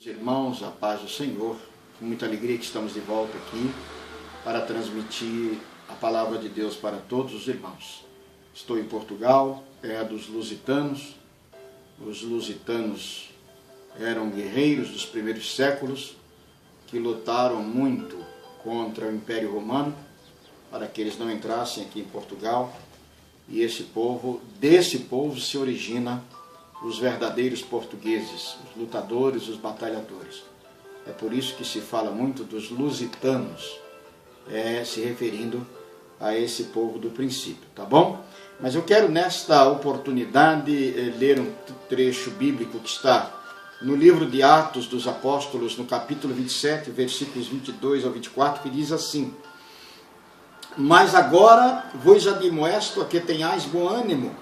Irmãos, a paz do Senhor, com muita alegria que estamos de volta aqui para transmitir a palavra de Deus para todos os irmãos. Estou em Portugal, terra dos lusitanos. Os lusitanos eram guerreiros dos primeiros séculos que lutaram muito contra o Império Romano para que eles não entrassem aqui em Portugal. E desse povo se origina os verdadeiros portugueses, os lutadores, os batalhadores. É por isso que se fala muito dos lusitanos, se referindo a esse povo do princípio, tá bom? Mas eu quero nesta oportunidade ler um trecho bíblico que está no livro de Atos dos Apóstolos, no capítulo 27, versículos 22 ao 24, que diz assim: Mas agora vos admoesto a que tenhais bom ânimo,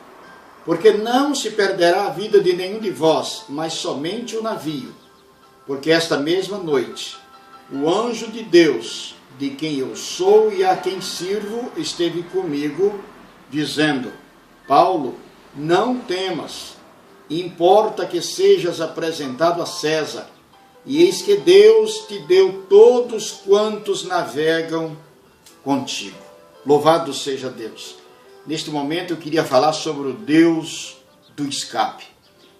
porque não se perderá a vida de nenhum de vós, mas somente o navio. Porque esta mesma noite, o anjo de Deus, de quem eu sou e a quem sirvo, esteve comigo, dizendo: Paulo, não temas, importa que sejas apresentado a César, e eis que Deus te deu todos quantos navegam contigo. Louvado seja Deus. Neste momento eu queria falar sobre o Deus do escape.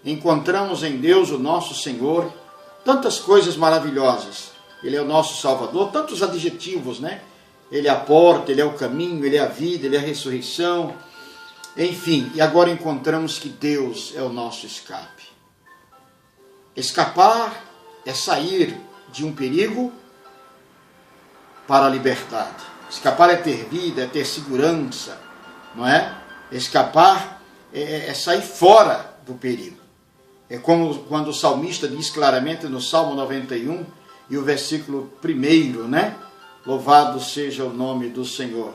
Encontramos em Deus, o nosso Senhor, tantas coisas maravilhosas. Ele é o nosso Salvador, tantos adjetivos, né? Ele é a porta, Ele é o caminho, Ele é a vida, Ele é a ressurreição. Enfim, e agora encontramos que Deus é o nosso escape. Escapar é sair de um perigo para a liberdade. Escapar é ter vida, é ter segurança, não é? Escapar é sair fora do perigo. É como quando o salmista diz claramente no Salmo 91 e o versículo 1, né? Louvado seja o nome do Senhor.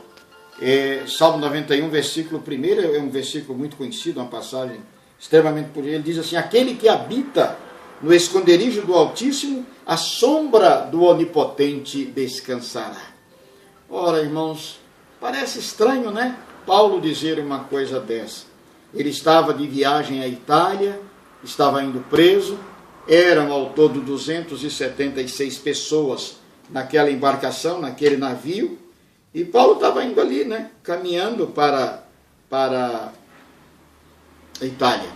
Salmo 91, versículo 1, é um versículo muito conhecido, uma passagem extremamente por ele. Diz assim: Aquele que habita no esconderijo do Altíssimo, a sombra do Onipotente descansará. Ora, irmãos, parece estranho, né? Paulo dizer uma coisa dessa. Ele estava de viagem à Itália, estava indo preso, eram ao todo 276 pessoas naquela embarcação, naquele navio, e Paulo estava indo ali, né? Caminhando para a Itália.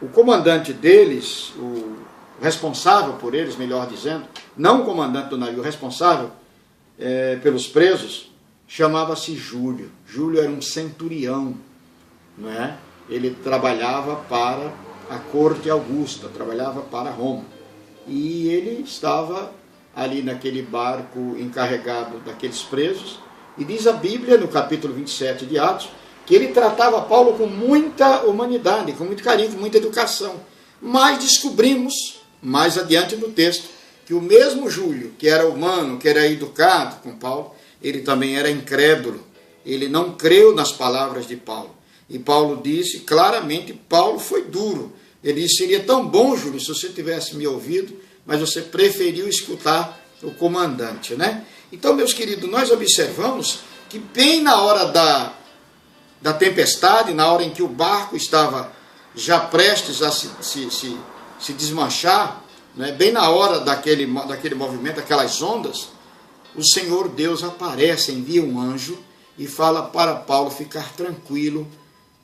O comandante deles, o responsável por eles, melhor dizendo, não o comandante do navio, o responsável pelos presos, chamava-se Júlio. Júlio era um centurião, não é? Ele trabalhava para a corte augusta, trabalhava para Roma. E ele estava ali naquele barco encarregado daqueles presos. E diz a Bíblia, no capítulo 27 de Atos, que ele tratava Paulo com muita humanidade, com muito carinho, com muita educação. Mas descobrimos, mais adiante no texto, que o mesmo Júlio, que era humano, que era educado com Paulo, ele também era incrédulo. Ele não creu nas palavras de Paulo. E Paulo disse claramente, Paulo foi duro. Ele disse: seria tão bom, Júlio, se você tivesse me ouvido, mas você preferiu escutar o comandante, né? Então, meus queridos, nós observamos que bem na hora da tempestade, na hora em que o barco estava já prestes a se desmanchar, né? Bem na hora daquele movimento, daquelas ondas, o Senhor Deus aparece, envia um anjo e fala para Paulo ficar tranquilo,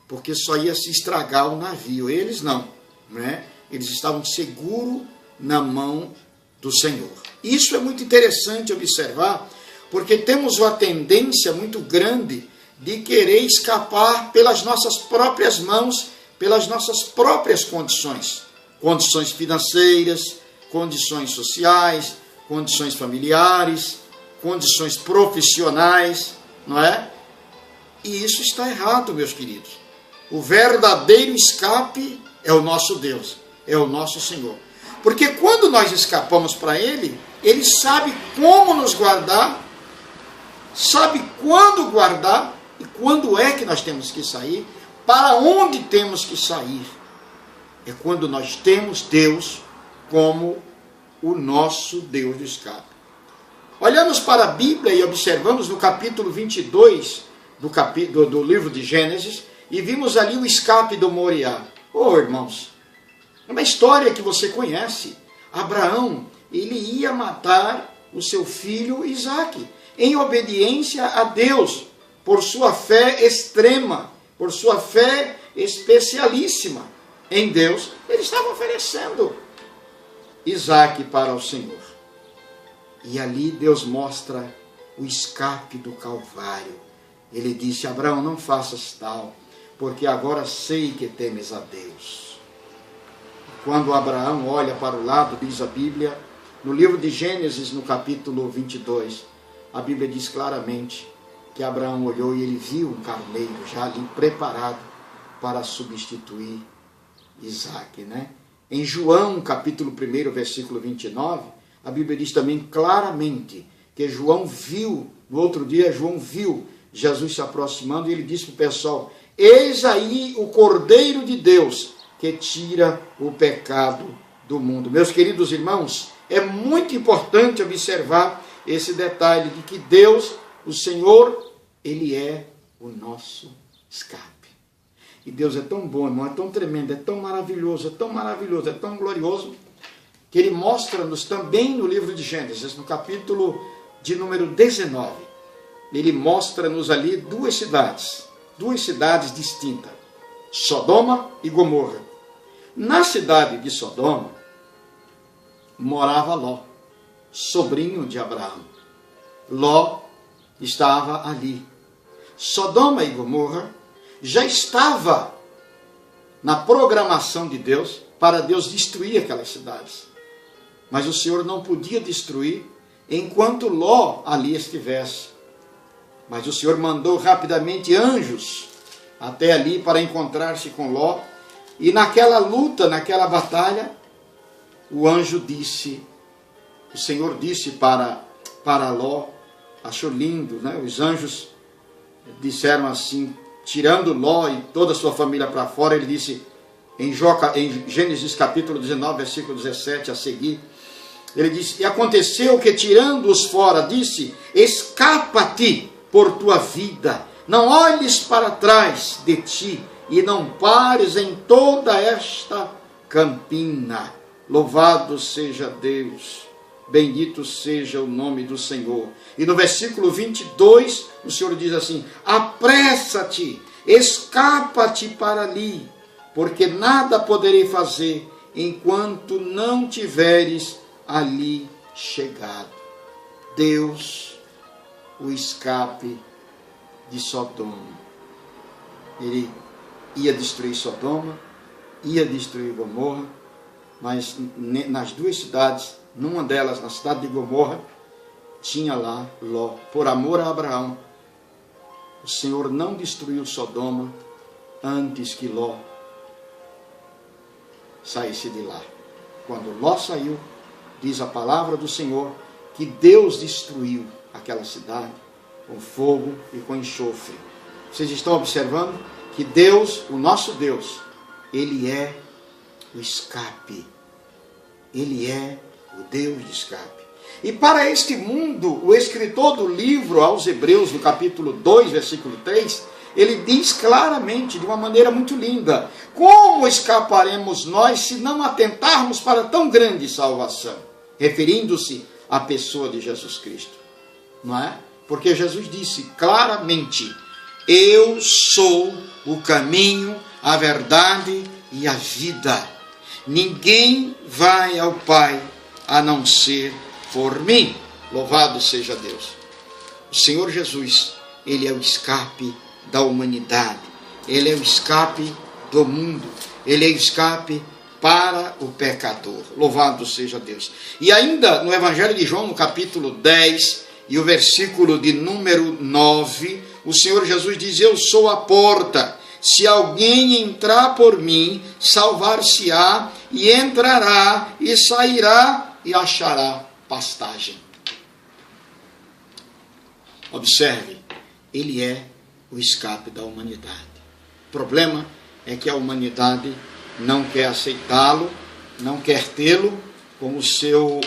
porque só ia se estragar o navio. Eles não, né? Eles estavam seguros na mão do Senhor. Isso é muito interessante observar, porque temos uma tendência muito grande de querer escapar pelas nossas próprias mãos, pelas nossas próprias condições. Condições financeiras, condições sociais, condições familiares, condições profissionais, não é? E isso está errado, meus queridos. O verdadeiro escape é o nosso Deus, é o nosso Senhor. Porque quando nós escapamos para Ele, Ele sabe como nos guardar, sabe quando guardar e quando é que nós temos que sair, para onde temos que sair. É quando nós temos Deus como o nosso Deus do escape. Olhamos para a Bíblia e observamos no capítulo 22 do livro de Gênesis e vimos ali o escape do Moriá. Oh, irmãos, é uma história que você conhece. Abraão, ele ia matar o seu filho Isaque, em obediência a Deus, por sua fé extrema, por sua fé especialíssima em Deus. Ele estava oferecendo Isaque para o Senhor. E ali Deus mostra o escape do Calvário. Ele disse: Abraão, não faças tal, porque agora sei que temes a Deus. Quando Abraão olha para o lado, diz a Bíblia, no livro de Gênesis, no capítulo 22, a Bíblia diz claramente que Abraão olhou e ele viu um carneiro já ali preparado para substituir Isaque, né? Em João, capítulo 1, versículo 29, a Bíblia diz também claramente que João viu, no outro dia, João viu Jesus se aproximando e ele disse para o pessoal: eis aí o Cordeiro de Deus que tira o pecado do mundo. Meus queridos irmãos, é muito importante observar esse detalhe de que Deus, o Senhor, Ele é o nosso escape. E Deus é tão bom, irmão, é tão tremendo, é tão maravilhoso, é tão glorioso, que Ele mostra-nos também no livro de Gênesis, no capítulo de número 19. Ele mostra-nos ali duas cidades distintas, Sodoma e Gomorra. Na cidade de Sodoma, morava Ló, sobrinho de Abraão. Ló estava ali. Sodoma e Gomorra já estava na programação de Deus para Deus destruir aquelas cidades. Mas o Senhor não podia destruir enquanto Ló ali estivesse. Mas o Senhor mandou rapidamente anjos até ali para encontrar-se com Ló. E naquela luta, naquela batalha, o anjo disse, o Senhor disse para Ló, achou lindo, né? Os anjos disseram assim, tirando Ló e toda a sua família para fora, ele disse, em Gênesis capítulo 19, versículo 17 a seguir, ele disse: e aconteceu que tirando-os fora, disse: escapa-te por tua vida, não olhes para trás de ti, e não pares em toda esta campina. Louvado seja Deus, bendito seja o nome do Senhor. E no versículo 22, o Senhor diz assim: apressa-te, escapa-te para ali, porque nada poderei fazer enquanto não tiveres ali chegado. Deus, o escape de Sodoma. Ele ia destruir Sodoma, ia destruir Gomorra, mas nas duas cidades, numa delas, na cidade de Gomorra, tinha lá Ló. Por amor a Abraão, o Senhor não destruiu Sodoma antes que Ló saísse de lá. Quando Ló saiu, diz a palavra do Senhor que Deus destruiu aquela cidade com fogo e com enxofre. Vocês estão observando que Deus, o nosso Deus, Ele é o escape. Ele é o Deus de escape. E para este mundo, o escritor do livro aos Hebreus, no capítulo 2, versículo 3, ele diz claramente, de uma maneira muito linda: como escaparemos nós se não atentarmos para tão grande salvação? Referindo-se à pessoa de Jesus Cristo. Não é? Porque Jesus disse claramente: eu sou o caminho, a verdade e a vida. Ninguém vai ao Pai a não ser por mim. Louvado seja Deus. O Senhor Jesus, Ele é o escape da humanidade. Ele é o escape do mundo. Ele é o escape para o pecador. Louvado seja Deus. E ainda no Evangelho de João, no capítulo 10, e o versículo de número 9, o Senhor Jesus diz: eu sou a porta. Se alguém entrar por mim, salvar-se-á, e entrará, e sairá, e achará pastagem. Observe, Ele é o escape da humanidade. O problema é que a humanidade não quer aceitá-lo, não quer tê-lo como seu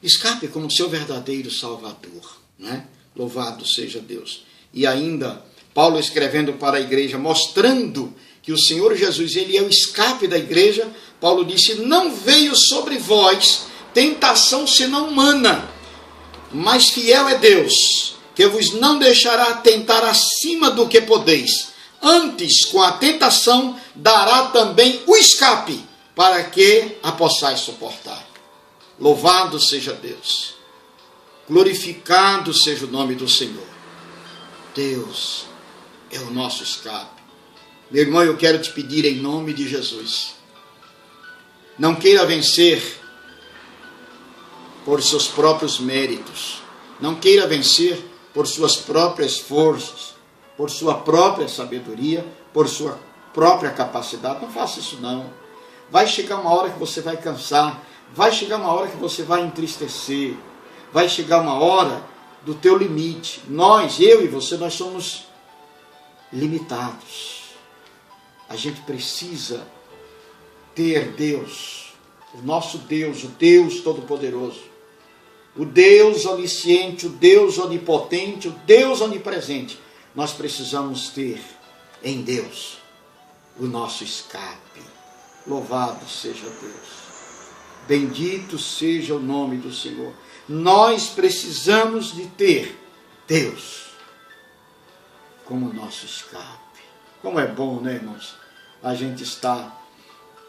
escape, como seu verdadeiro Salvador, né? Louvado seja Deus. E ainda Paulo escrevendo para a igreja, mostrando que o Senhor Jesus, ele é o escape da igreja, Paulo disse, não veio sobre vós tentação senão humana, mas fiel é Deus, que vos não deixará tentar acima do que podeis. Antes, com a tentação, dará também o escape, para que a possais suportar. Louvado seja Deus. Glorificado seja o nome do Senhor. Deus é o nosso escape. Meu irmão, eu quero te pedir em nome de Jesus, não queira vencer por seus próprios méritos, não queira vencer por suas próprias forças, por sua própria sabedoria, por sua própria capacidade. Não faça isso não. Vai chegar uma hora que você vai cansar, vai chegar uma hora que você vai entristecer, vai chegar uma hora do teu limite. Nós, eu e você, nós somos limitados. A gente precisa ter Deus, o nosso Deus, o Deus Todo-Poderoso, o Deus onisciente, o Deus onipotente, o Deus onipresente. Nós precisamos ter em Deus o nosso escape. Louvado seja Deus. Bendito seja o nome do Senhor. Nós precisamos de ter Deus como nosso escape. Como é bom, né, irmãos? A gente está,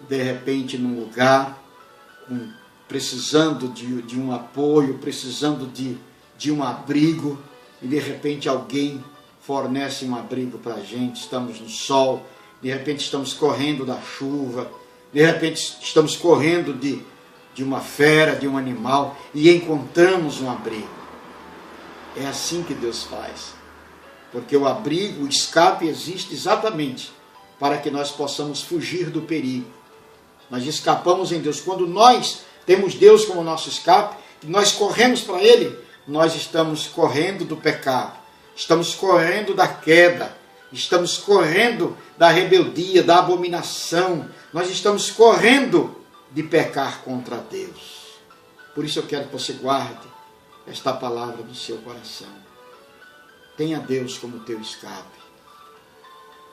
de repente, num lugar precisando de um apoio, precisando de um abrigo, e de repente alguém fornece um abrigo para a gente. Estamos no sol, de repente estamos correndo da chuva, de repente estamos correndo de uma fera, de um animal, e encontramos um abrigo. É assim que Deus faz. Porque o abrigo, o escape existe exatamente para que nós possamos fugir do perigo. Nós escapamos em Deus. Quando nós temos Deus como nosso escape, e nós corremos para Ele, nós estamos correndo do pecado, estamos correndo da queda, estamos correndo da rebeldia, da abominação, nós estamos correndo de pecar contra Deus. Por isso eu quero que você guarde esta palavra no seu coração. Tenha Deus como teu escape.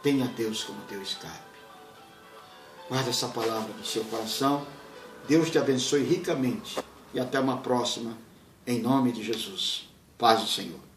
Tenha Deus como teu escape. Guarde essa palavra no seu coração. Deus te abençoe ricamente. E até uma próxima, em nome de Jesus. Paz do Senhor.